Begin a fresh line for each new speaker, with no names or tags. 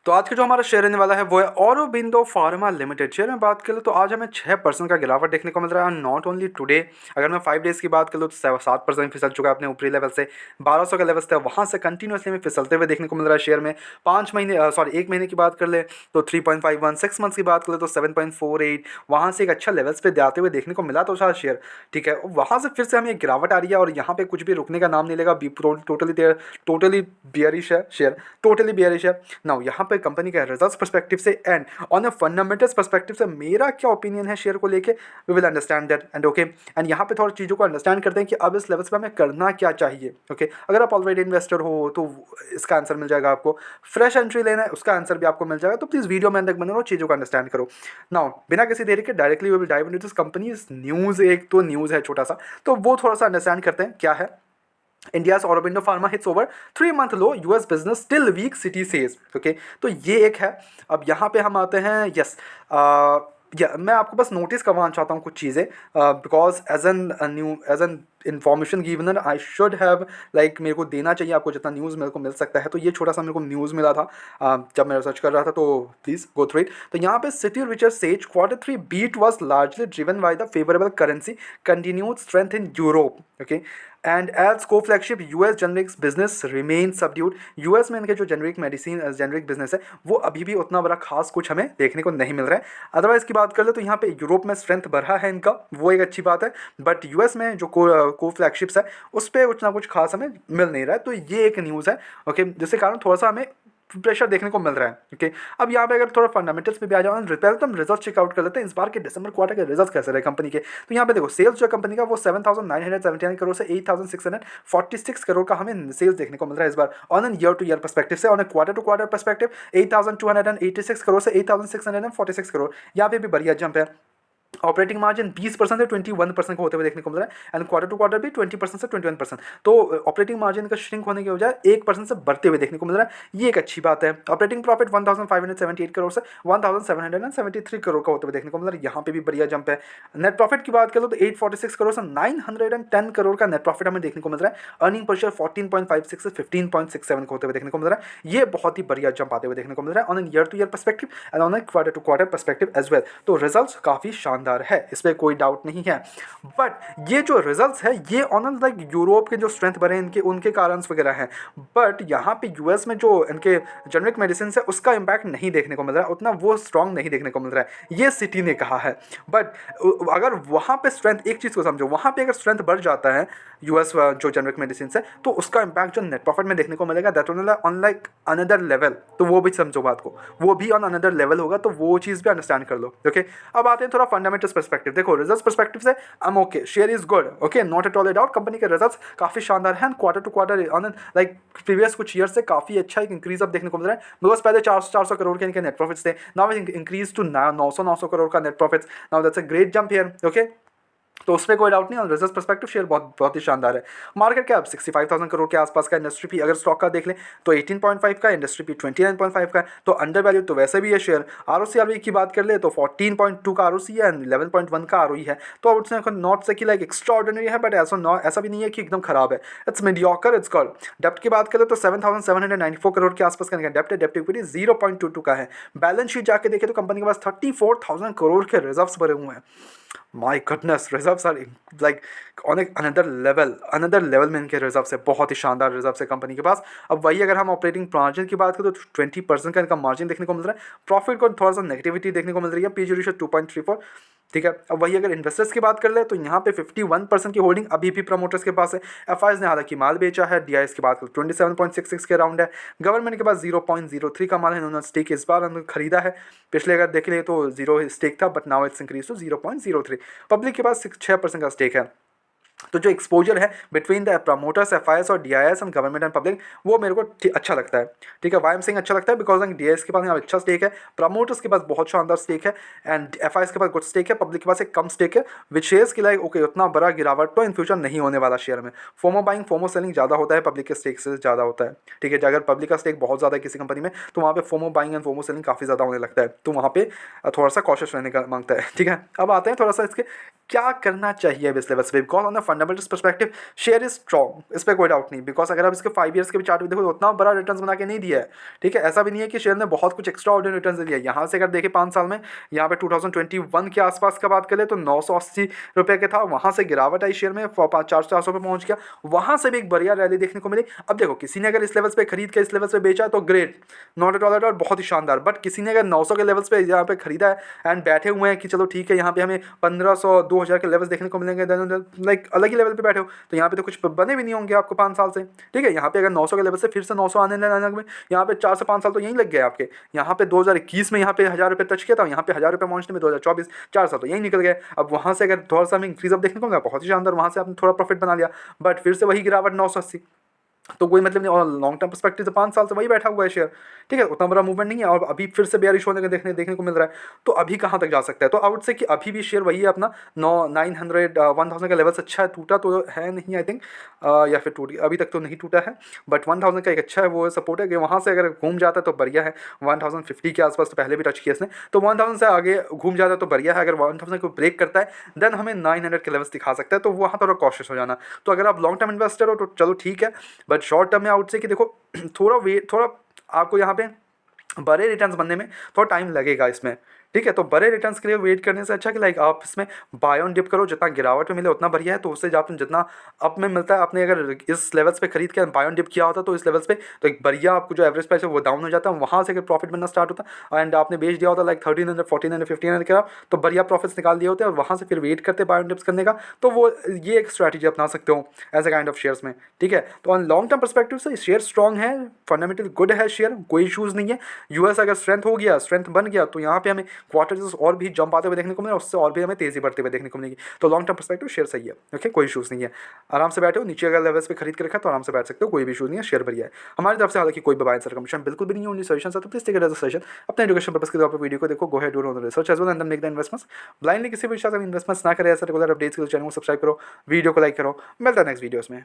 तो आज का जो हमारा शेयर रहने वाला है वो है औरोबिंदो फार्मा लिमिटेड। शेयर में बात करें तो आज हमें 6% का गिरावट देखने को मिल रहा है। नॉट ओनली टुडे, अगर मैं 5 डेज़ की बात करूँ तो 7% फिसल चुका है अपने ऊपरी लेवल से। 1200 का लेवल थे, वहाँ से कंटिन्यूसली में फिसलते हुए देखने को मिल रहा है शेयर में। 1 महीने की बात कर ले तो 3.51, 6 मंथ्स की बात कर ले तो 7.48, वहाँ से एक अच्छा लेवल्स पे जाते हुए देखने को मिला तो था शेयर। ठीक है, वहाँ से फिर से हमें एक गिरावट आ रही है और यहाँ पे कुछ भी रुकने का नाम नहीं लेगा। टोटली बियरिश है शेयर, टोटली बियरिश है। नाउ यहाँ पे कंपनी के रिजल्ट्स पर्सपेक्टिव से and on a fundamentals perspective से मेरा क्या ओपिनियन है शेयर को लेके, we will understand that and okay. And यहाँ पे थोड़ी चीज़ों को अंडरस्टैंड करते हैं कि अब इस लेवल्स पे हमें करना क्या चाहिए। ओके, अगर आप ऑलरेडी इन्वेस्टर हो तो इसका आंसर मिल जाएगा आपको। फ्रेश एंट्री लेना है उसका आंसर भी आपको मिल जाएगा। तो प्लीज़ वीडियो में अंदर बने रहो, चीज़ों को अंडरस्टैंड करो। नाउ बिना किसी देरी के directly we will dive into this company's news. एक तो न्यूज़ है छोटा सा, तो वो थोड़ा सा अंडरस्टैंड करते हैं क्या है। India's Aurobindo Pharma hits over 3-month low, US business still weak, city says। Okay, तो ये एक है। अब यहाँ पे हम आते हैं, यस, मैं आपको बस नोटिस करवाना चाहता हूँ कुछ चीज़ें, because as an information giver I should have like, मेरे को देना चाहिए आपको जितना न्यूज़ मेरे को मिल सकता है। तो ये छोटा सा मेरे को न्यूज़ मिला था जब मैं रिसर्च कर रहा था, तो प्लीज़ गो थ्रू इट। तो यहाँ पे Citi Richard says Q3 beat was largely driven by the favourable currency, continued strength in Europe. Okay, and as core flagship US generics business remain subdued. US में इनके जो generic business है वो अभी भी उतना बड़ा खास कुछ हमें देखने को नहीं मिल रहा है। अदरवाइज की बात कर ले तो यहाँ पे यूरोप में स्ट्रेंथ बढ़ा है इनका, वो एक अच्छी बात है। बट यूएस में जो को फ्लैगशिप्स है उस पर उतना कुछ खास हमें मिल नहीं रहा है। तो ये एक न्यूज़ है ओके, जिसके कारण थोड़ा सा हमें प्रेशर देखने को मिल रहा है। ओके, अब यहाँ पे अगर थोड़ा फंडामेंटल्स पे भी आ जाओ, पहले तो हम रिजल्ट चेकआउट कर लेते हैं इस बार के दिसंबर क्वार्टर के रिजल्ट कैसे रहे कंपनी के। तो यहाँ पे देखो, सेल्स जो कंपनी का वो 7,979 करोड़ से 8,646 करोड़ का हमें सेल्स देखने को मिल रहा है इस बार on an year to year perspective से। On a quarter to quarter perspective 8,286 crore से 8,646 करोड़, यहाँ पे भी बढ़िया जंप है। ऑपरेटिंग मार्जिन 20% से 21% को होते हुए देखने को मिल रहा है एंड क्वार्टर टू क्वार्टर भी 20% से 21%। तो ऑपरेटिंग मार्जिन का श्रिंक होने के बजाय 1% से बढ़ते हुए देखने को मिल रहा है, ये एक अच्छी बात है। ऑपरेटिंग प्रॉफिट 1,578 करोड़ से 1,773 करोड़ का होते हुए देखने को मिल रहा है, यहाँ पे भी बढ़िया जंप है। नेट प्रॉफिट की बात करो तो 846 करोड़ से 910 करोड़ का नेट प्रॉफिट हमें देखने को मिल रहा है। अर्निंग पर शेयर 14.56 से 15.67 को होते हुए देखने को मिल रहा है, ये बहुत ही बढ़िया जंप आते हुए देखने को मिल रहा है on an year to year perspective and on a quarter to quarter perspective as well. तो रिजल्ट्स काफ़ी शानदार है, इसमें कोई डाउट नहीं है। बट ये जो रिजल्ट्स है ये ऑन लाइक यूरोप के जो स्ट्रेंथ बने इनके उनके कारण वगैरह हैं। बट यहाँ पे यूएस में जो इनके जेनरिक मेडिसिन है उसका इम्पैक्ट नहीं देखने को मिल रहा है, उतना वो स्ट्रांग नहीं देखने को मिल रहा है, ये सिटी ने कहा है। बट अगर वहाँ पे स्ट्रेंथ, एक चीज़ को समझो, वहाँ पे अगर स्ट्रेंथ बढ़ जाता है यूएस जो जेनरिक मेडिसिन है तो उसका इम्पैक्ट जो नेट प्रॉफिट में देखने को मिलेगा that on like another level. तो वो भी समझो बात को, वो भी ऑन अनदर लेवल होगा, तो वो चीज़ भी अंडरस्टैंड कर लो। ओके, अब आते हैं थोड़ा फंडामेंटल्स परस्पेक्टिव। देखो, रिजल्ट्स परस्पेक्टिव से I am okay, share is good, okay, not at all a doubt. Company के रिजल्ट्स काफ़ी शानदार हैं, quarter to quarter on like previous कुछ ईयर से काफ़ी अच्छा एक इंक्रीज अब देखने को मिल रहा है। बिकॉज पहले 400 करोड़ के इनके नेट प्रॉफिट्स थे, नाउ इंक्रीज टू 900 करोड़ का net profits. Now that's a great jump here. Okay, तो उसमें कोई डाउट नहीं, और रिजल्ट पर्सपेक्टिव शेयर बहुत ही शानदार है। मार्केट कैप 65,000 करोड़ के आसपास का, इंडस्ट्री पी अगर स्टॉक का देख लें तो 18.5 का, इंडस्ट्री पी 29.5 का है, तो अंडर वैल्यू तो वैसे भी है शेयर। आरओसी की बात कर ले तो 14.2 का आरओसी है एंड 11.1 का आरओई है। तो अब उसने नॉट से कि लाइक एक्स्ट्राऑर्डिनरी है, बट ऐसा भी नहीं है कि एकदम खराब है, इट्स मीडियोकर, इट्स कॉल्ड। डेप्ट की बात करें तो 7,794 करोड़ के आसपास का डेप्ट है, डेप्ट इक्विटी 0.22 का है। बैलेंस शीट जाके देखे तो कंपनी के पास 34,000 करोड़ के रिजर्व्स भरे हुए हैं। My goodness, reserves are like on another level में इनके रिजर्व्स है, बहुत ही शानदार रिजर्व्स है कंपनी के पास। अब वही अगर हम ऑपरेटिंग मार्जिन की बात करें तो 20% का इनका मार्जिन देखने को मिल रहा है। प्रॉफिट को थोड़ा सा नेगेटिविटी देखने को मिल रही है, पीजी रेशियो 2.34। ठीक है, अब वही अगर इन्वेस्टर्स की बात कर ले तो यहाँ पे 51% की होल्डिंग अभी भी प्रमोटर्स के पास है। एफआईएस ने हालांकि माल बेचा है। डीआईएस की बात करें 27.66 के अराउंड है। गवर्नमेंट के पास 0.03 का माल है, इन्होंने स्टेक इस बार खरीदा है। पिछले अगर देख ले तो 0 स्टेक था, but now it's increase to 0.03। Public के पास 6% का स्टेक है। तो जो एक्सपोजर है बिटवीन द प्रमोटर्स, एफआईएस और DIIs and government and public, वो मेरे को अच्छा लगता है। ठीक है, वाई एम सिंह अच्छा लगता है बिकॉज डीआईएस के पास यहाँ अच्छा स्टेक है, प्रमोटर्स के पास बहुत शानदार स्टेक है एंड एफआईएस के पास गुड स्टेक है, पब्लिक के पास एक कम स्टेक है, विच शेयर्स की लाइक ओके उतना बड़ा गिरावट तो इन फ्यूचर नहीं होने वाला शेयर में। फोमो बाइंग फोमो सेलिंग ज़्यादा होता है, पब्लिक के स्टेक से ज़्यादा होता है। ठीक है, अगर पब्लिक का स्टेक बहुत ज़्यादा है किसी कंपनी में तो वहाँ पे FOMO buying and FOMO selling काफ़ी ज़्यादा होने लगता है, तो वहाँ पे थोड़ा सा कॉशियस रहने का मांगता है। ठीक है, अब आते हैं थोड़ा सा इसके क्या करना चाहिए इस लेवल पे, because on the fundamentals perspective share is strong, इस पर कोई डाउट नहीं, बिकॉज अगर आप इसके 5 ईयर्स के भी चार्ट भी देखो तो उतना बड़ा रिटर्न बना के नहीं दिया है, ठीक है। ऐसा भी नहीं है कि शेयर ने बहुत कुछ एक्स्ट्रा ऑर्डिनरी रिटर्न दिया है। यहाँ से अगर देखें 5 साल में, यहाँ पे 2021 के आसपास का बात करें तो 980 रुपये के था, वहाँ से गिरावट आई शेयर में 400 पे पहुँच गया, वहाँ से भी एक बढ़िया रैली देखने को मिली। अब देखो किसी ने अगर इस लेवल्स पे खरीद के इस लेवल्स पे बेचा तो great, not at all at all, बहुत ही शानदार। बट किसी ने अगर 900 के लेवल्स पे यहाँ पे खरीदा है एंड बैठे हुए हैं कि चलो ठीक है यहाँ पे हमें 1500 2000 के लेवल्स देखने को मिलेंगे, लाइक अलग ही लेवल पे बैठे हो, तो यहाँ पे तो कुछ बने भी नहीं होंगे आपको 5 साल से, ठीक है। यहाँ पे अगर 900 के लेवल से फिर से 900 आने में यहाँ पे 4 से 5 साल तो यहीं लग गए आपके। यहाँ पे 2021 में यहाँ पे 1000 रुपये टच किया था, यहाँ पे 1000 रुपये पहुँचने में 2024 4 साल तो यहीं निकल गए। अब वहाँ से अगर थोड़ा सा हमें इंक्रीज अप देखने को मिला, बहुत ही शानदार, वहाँ से आपने थोड़ा प्रॉफिट बना लिया, बट फिर से वही गिरावट 980, तो कोई मतलब नहीं। और लॉन्ग टर्म पर्सपेक्टिव से 5 साल से वही बैठा हुआ है शेयर, ठीक है, उतना बड़ा मूवमेंट नहीं है, और अभी फिर से बेयरिश होने का देखने को मिल रहा है, तो अभी कहाँ तक जा सकता है। तो आउट से कि अभी भी शेयर वही है अपना 900 का लेवल्स अच्छा है, टूटा तो है नहीं आई थिंक, या फिर टूट गया, अभी तक तो नहीं टूटा है, बट 1000 का एक अच्छा है वो सपोर्ट है कि वहाँ से अगर घूम जाता है तो बढ़िया है। 1050 के आसपास तो पहले भी टच किया इसने, तो 1000 से आगे घूम जाता है तो बढ़िया है। अगर 1000 को ब्रेक करता है देन हमें 900 के लेवल्स दिखा सकता है, तो वहाँ थोड़ा कॉशियस हो जाना। तो अगर आप लॉन्ग टर्म इन्वेस्टर हो तो चलो ठीक है, बट शॉर्ट टर्म में आउट से कि देखो थोड़ा आपको यहाँ पे बड़े रिटर्न्स बनने में थोड़ा टाइम लगेगा इसमें, ठीक है। तो बड़े रिटर्न्स के लिए वेट करने से अच्छा कि लाइक आप इसमें बाय ऑन डिप करो, जितना गिरावट में मिले उतना बढ़िया है, तो उससे आप जितना अप में मिलता है, आपने अगर इस लेवल्स पे खरीद के बाय ऑन डिप किया होता तो इस लेवल्स पे तो एक बढ़िया आपको जो एवरेज प्राइस है वो डाउन हो जाता है, वहाँ से अगर प्रॉफिट बनना स्टार्ट होता एंड आपने बेच दिया होता लाइक 1300 1400 1500 का, तो बढ़िया प्रॉफिट्स निकाल दिए होते और वहाँ से फिर वेट करते बाय ऑन डिप्स करने का, तो वो ये एक स्ट्रैटेजी अपना सकते हो as a kind of shares में, ठीक है। तो ऑन लॉन्ग टर्म परस्पेक्टिव से शेयर स्ट्रॉन्ग है, फंडामेंटल गुड है शेयर, कोई इशूज़ नहीं है। यूएस अगर स्ट्रेंथ हो गया, स्ट्रेंथ बन गया, तो यहाँ पे हमें क्वार्टर्स और भी जंप आते हुए देखने को मिले, उससे और भी हमें तेजी बढ़ते हुए देखने को मिलेगी। तो लॉन्ग टर्म पर्सपेक्टिव शेयर सही है, ओके, कोई इशूज़ नहीं है। आराम से बैठो, नीचे अगर लेवल्स पे खरीद के रखा तो आराम से बैठ सकते हो, कोई भी इशू नहीं है, शेयर बढ़िया है। हमारी तरफ से हालांकि कोई बाय एंड सेल कमीशन बिल्कुल भी नहीं होनी, सजेशन है तो please take it as a suggestion. अपने एजुकेशन पर्पस के तौर पर वीडियो को देखो, go ahead do your research as well and then make the investments. Blindly किसी भी विश्वास में इन्वेस्टमेंट्स ना करें, ऐसा रेगुलर अपडेट्स के लिए चैनल को सब्सक्राइब करो, वीडियो को लाइक करो। मिलता है नेक्स्ट वीडियोस में।